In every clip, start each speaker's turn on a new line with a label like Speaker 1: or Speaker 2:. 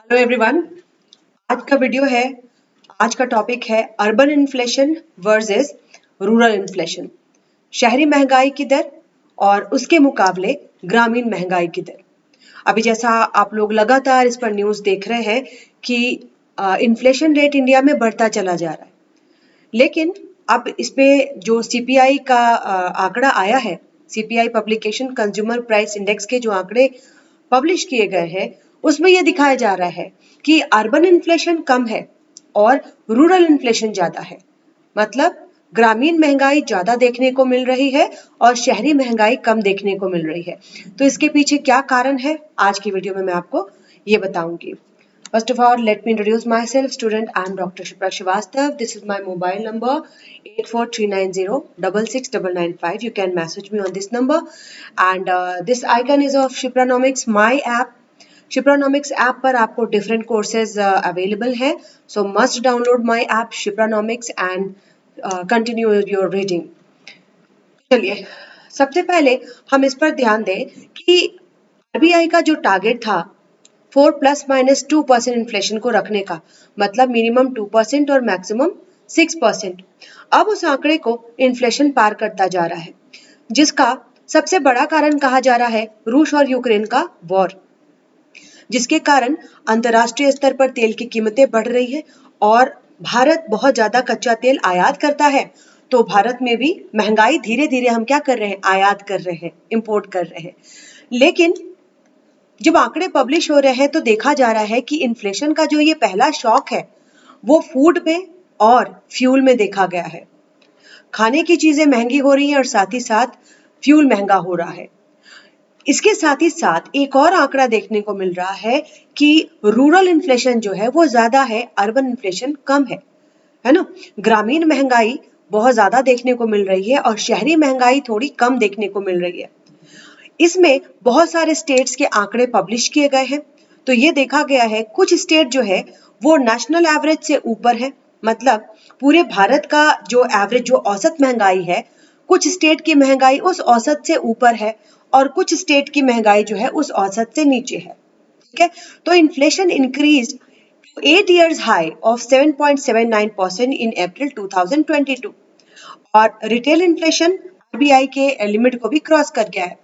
Speaker 1: Hello everyone. आज का video है, आज का टॉपिक है urban inflation versus rural inflation. शहरी महंगाई की दर और उसके मुकाबले ग्रामीण महंगाई की दर। अभी जैसा आप लोग लगातार इस पर न्यूज़ देख रहे हैं कि इन्फ्लेशन रेट इंडिया में बढ़ता चला जा रहा है, लेकिन अब इस पे जो सीपीआई का आंकड़ा आया है, CPI publication consumer price index के जो आंकड़े पब्लिश किए गए हैं, उसमें यह दिखाया जा रहा है कि अर्बन इन्फ्लेशन कम है और रूरल इन्फ्लेशन ज्यादा है। मतलब ग्रामीण महंगाई ज्यादा देखने को मिल रही है और शहरी महंगाई कम देखने को मिल रही है। तो इसके पीछे क्या कारण है, आज की वीडियो में मैं आपको ये बताऊंगी। First of all, let me introduce myself. Student, I am Dr. Shipra Srivastav. This is my mobile number 84390 66995. You can message me on this number. And this icon is of Shipranomics, my app. Shipranomics app पर आपको different courses available है. So must download my app Shipranomics and continue your reading. चलिए, सबसे पहले हम इस पर ध्यान दें कि आरबीआई का जो टारगेट था 4+-2% इन्फ्लेशन को रखने का, मतलब मिनिमम 2% और मैक्सिमम 6%। अब उस आंकड़े को इन्फ्लेशन पार करता जा रहा है, जिसका सबसे बड़ा कारण कहा जा रहा है रूस और यूक्रेन का वॉर, जिसके कारण अंतर्राष्ट्रीय स्तर पर तेल की कीमतें बढ़ रही है और भारत बहुत ज्यादा कच्चा तेल आयात करता है। तो भारत में भी महंगाई धीरे धीरे हम क्या कर रहे हैं, आयात कर रहे हैं, इंपोर्ट कर रहे हैं। लेकिन जब आंकड़े पब्लिश हो रहे हैं तो देखा जा रहा है कि इन्फ्लेशन का जो ये पहला शॉक है वो फूड पे और फ्यूल में देखा गया है। खाने की चीजें महंगी हो रही हैं और साथ ही साथ फ्यूल महंगा हो रहा है। इसके साथ ही साथ एक और आंकड़ा देखने को मिल रहा है कि रूरल इन्फ्लेशन जो है वो ज्यादा है, अर्बन इन्फ्लेशन कम है ना। ग्रामीण महंगाई बहुत ज्यादा देखने को मिल रही है और शहरी महंगाई थोड़ी कम देखने को मिल रही है। इसमें बहुत सारे स्टेट्स के आंकड़े पब्लिश किए गए हैं, तो ये देखा गया है कुछ स्टेट जो है वो नेशनल एवरेज से ऊपर है, मतलब पूरे भारत का जो एवरेज, जो औसत महंगाई है, कुछ स्टेट की महंगाई उस औसत से ऊपर है और कुछ स्टेट की महंगाई जो है उस औसत से नीचे है। ठीक है, तो inflation increased 8 years high of 7.79% in April 2022 और रिटेल इन्फ्लेशन आरबीआई के लिमिट को भी क्रॉस कर गया है।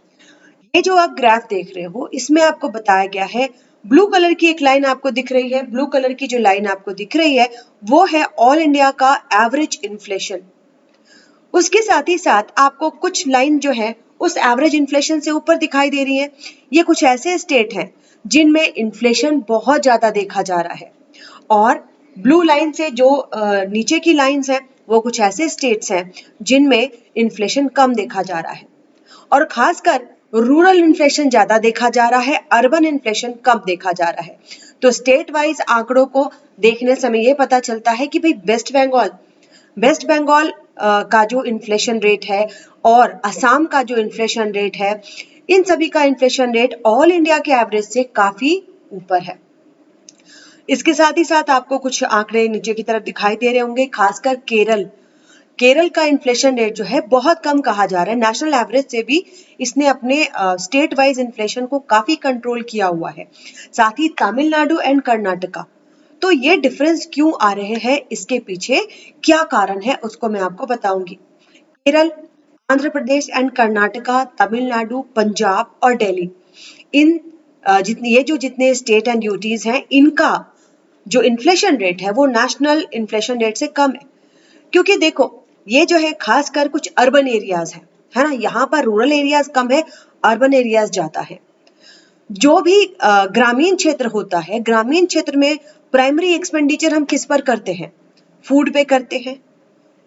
Speaker 1: ये जो आप ग्राफ देख रहे हो इसमें आपको बताया गया है, ब्लू कलर की एक लाइन आपको दिख रही है, ब्लू कलर की जो लाइन आपको दिख रही है वो है ऑल इंडिया का एवरेज इन्फ्लेशन। उसके साथ ही साथ आपको कुछ लाइन जो है उस एवरेज इन्फ्लेशन से ऊपर दिखाई दे रही है। ये कुछ ऐसे स्टेट हैं जिनमें इन्फ्लेशन बहुत ज्यादा देखा जा रहा है और ब्लू लाइन से जो नीचे की लाइंस हैं वो कुछ ऐसे स्टेट्स हैं जिनमें इन्फ्लेशन कम देखा जा रहा है और खासकर रूरल इन्फ्लेशन ज्यादा देखा जा रहा है, अर्बन इन्फ्लेशन कम देखा जा रहा है। तो स्टेट वाइज आंकड़ों को देखने समय ये पता चलता है कि भाई वेस्ट बंगाल का जो इन्फ्लेशन रेट है और असम का जो इन्फ्लेशन रेट है, इन सभी का इन्फ्लेशन रेट ऑल इंडिया के एवरेज से काफी ऊपर है। इसके साथ ही साथ आपको कुछ आंकड़े नीचे की तरफ दिखाई दे रहे होंगे, खासकर केरल का इन्फ्लेशन रेट जो है बहुत कम कहा जा रहा है, नेशनल एवरेज से भी इसने अपने स्टेट वाइज इन्फ्लेशन को काफी कंट्रोल किया हुआ है। साथ ही तमिलनाडु एंड कर्नाटका, तो ये डिफरेंस क्यों आ रहे हैं, इसके पीछे क्या कारण है उसको मैं आपको बताऊंगी। केरल, आंध्र प्रदेश एंड कर्नाटका, तमिलनाडु, पंजाब और दिल्ली, इन जितने स्टेट एंड यूटीज हैं, इनका जो इन्फ्लेशन रेट है वो नेशनल इन्फ्लेशन रेट से कम है। क्योंकि देखो ये जो है खासकर कुछ अर्बन एरियाज है ना, यहाँ पर रूरल एरियाज कम है, अर्बन एरियाज ज्यादा है। जो भी ग्रामीण क्षेत्र होता है, ग्रामीण क्षेत्र में प्राइमरी एक्सपेंडिचर हम किस पर करते हैं, फूड पे करते हैं,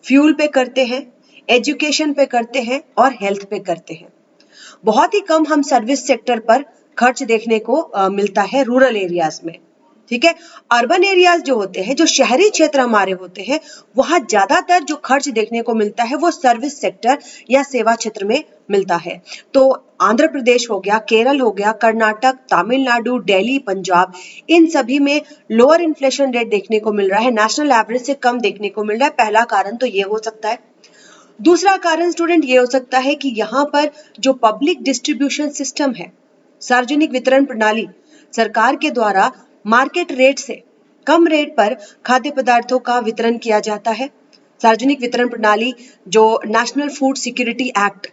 Speaker 1: फ्यूल पे करते हैं, एजुकेशन पे करते हैं और हेल्थ पे करते हैं। बहुत ही कम हम सर्विस सेक्टर पर खर्च देखने को मिलता है रूरल एरियाज में। ठीक है, अर्बन एरियाज जो होते हैं, जो शहरी क्षेत्र हमारे होते हैं, वहां ज्यादातर जो खर्च देखने को मिलता है वो सर्विस सेक्टर या सेवा क्षेत्र में मिलता है। तो आंध्र प्रदेश हो गया, केरल हो गया, कर्नाटक, तमिलनाडु, दिल्ली, पंजाब, इन सभी में लोअर इन्फ्लेशन रेट देखने को मिल रहा है, नेशनल एवरेज से कम देखने को मिल रहा है। पहला कारण तो ये हो सकता है। दूसरा कारण स्टूडेंट ये हो सकता है कि यहाँ पर जो पब्लिक डिस्ट्रीब्यूशन सिस्टम है, सार्वजनिक वितरण प्रणाली, सरकार के द्वारा मार्केट रेट से कम रेट पर खाद्य पदार्थों का वितरण किया जाता है। सार्वजनिक वितरण प्रणाली जो national food security act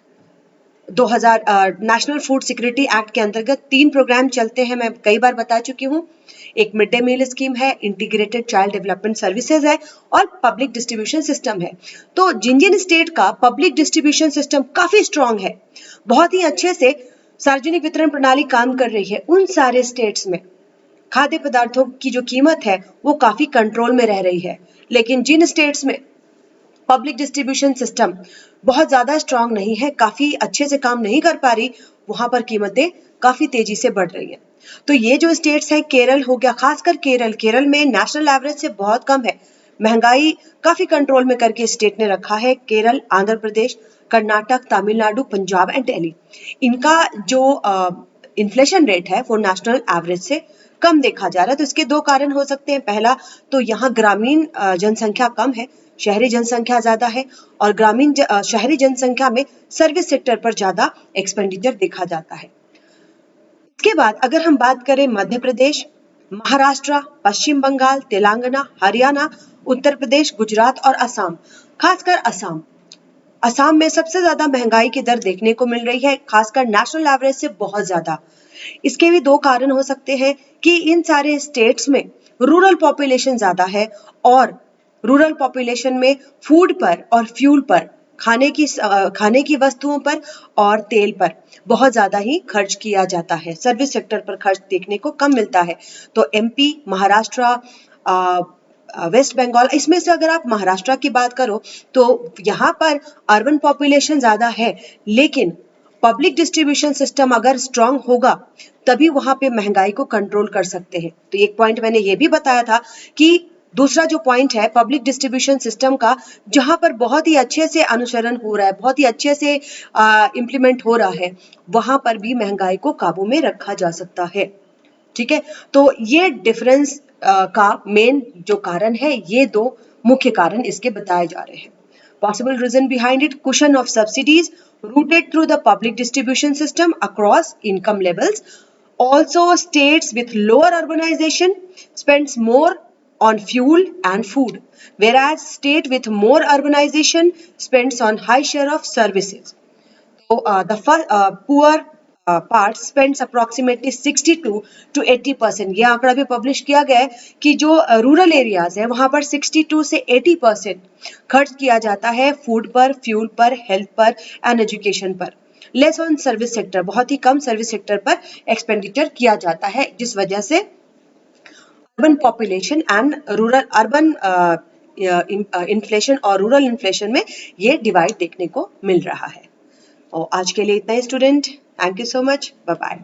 Speaker 1: 2000 national food security act के अंतर्गत 3 प्रोग्राम चलते हैं, मैं कई बार बता चुकी हूँ। एक मिड डे मील स्कीम है, इंटीग्रेटेड चाइल्ड डेवलपमेंट सर्विसेज है और पब्लिक डिस्ट्रीब्यूशन सिस्टम है। तो जिन स्टेट का पब्लिक डिस्ट्रीब्यूशन सिस्टम काफी स्ट्रांग है, बहुत ही अच्छे से सार्वजनिक वितरण प्रणाली काम कर रही है, उन सारे स्टेट्स में खाद्य पदार्थों की जो कीमत है वो काफी कंट्रोल में रह रही है। लेकिन जिन स्टेट्स में पब्लिक डिस्ट्रीब्यूशन सिस्टम बहुत ज्यादा स्ट्रांग नहीं है, काफी अच्छे से काम नहीं कर पा रही, वहां पर कीमतें काफी तेजी से बढ़ रही हैं। तो ये जो स्टेट्स है, केरल हो गया, खासकर केरल में नेशनल एवरेज से बहुत कम है, महंगाई काफी कंट्रोल में करके स्टेट ने रखा है। केरल, आंध्र प्रदेश, कर्नाटक, तमिलनाडु, पंजाब एंड दिल्ली, इनका जो इन्फ्लेशन रेट है वो नेशनल एवरेज से कम देखा जा रहा है। तो इसके 2 कारण हो सकते हैं। पहला तो यहाँ ग्रामीण जनसंख्या कम है, शहरी जनसंख्या ज्यादा है, और शहरी जनसंख्या में सर्विस सेक्टर पर ज्यादा एक्सपेंडिचर देखा जाता है। इसके बाद अगर हम बात करें मध्य प्रदेश, महाराष्ट्र, पश्चिम बंगाल, तेलंगाना, हरियाणा, उत्तर प्रदेश, गुजरात और असम, खासकर असम में सबसे ज्यादा महंगाई की दर देखने को मिल रही है, खासकर नेशनल एवरेज से बहुत ज्यादा। इसके भी 2 कारण हो सकते हैं कि इन सारे स्टेट्स में रूरल पॉपुलेशन ज्यादा है और रूरल पॉपुलेशन में फूड पर और फ्यूल पर, खाने की वस्तुओं पर और तेल पर बहुत ज्यादा ही खर्च किया जाता है। सर्विस सेक्टर पर खर्च देखने को कम मिलता है। तो एमपी, महाराष्ट्र, वेस्ट बंगाल, इसमें से अगर आप महाराष्ट्र की बात करो तो यहाँ पर अर्बन पॉपुलेशन ज्यादा है, लेकिन पब्लिक डिस्ट्रीब्यूशन सिस्टम अगर स्ट्रांग होगा तभी वहां पे महंगाई को कंट्रोल कर सकते हैं। तो एक पॉइंट मैंने ये भी बताया था कि दूसरा जो पॉइंट है पब्लिक डिस्ट्रीब्यूशन सिस्टम का, जहां पर बहुत ही अच्छे से अनुसरण हो रहा है, बहुत ही अच्छे से इम्प्लीमेंट हो रहा है, वहां पर भी महंगाई को काबू में रखा जा सकता है। ठीक है, तो ये डिफरेंस का मेन जो कारण है, ये 2 मुख्य कारण इसके बताए जा रहे हैं। Possible reason behind it: cushion of subsidies routed through the public distribution system across income levels. Also, states with lower urbanization spends more on fuel and food, whereas state with more urbanization spends on high share of services. So, the poor part spends approximately 62 to 80%. ये आंकड़ा भी publish किया गया है कि जो rural areas है वहां पर 62 से 80% खर्च किया जाता है फूड पर, फ्यूल पर, हेल्थ पर एंड एजुकेशन पर। लेस ऑन सर्विस सेक्टर, बहुत ही कम सर्विस सेक्टर पर एक्सपेंडिचर किया जाता है, जिस वजह से urban population and rural urban inflation और रूरल इन्फ्लेशन में ये डिवाइड देखने को मिल रहा है। और आज के लिए इतना ही student, thank you so much, bye bye.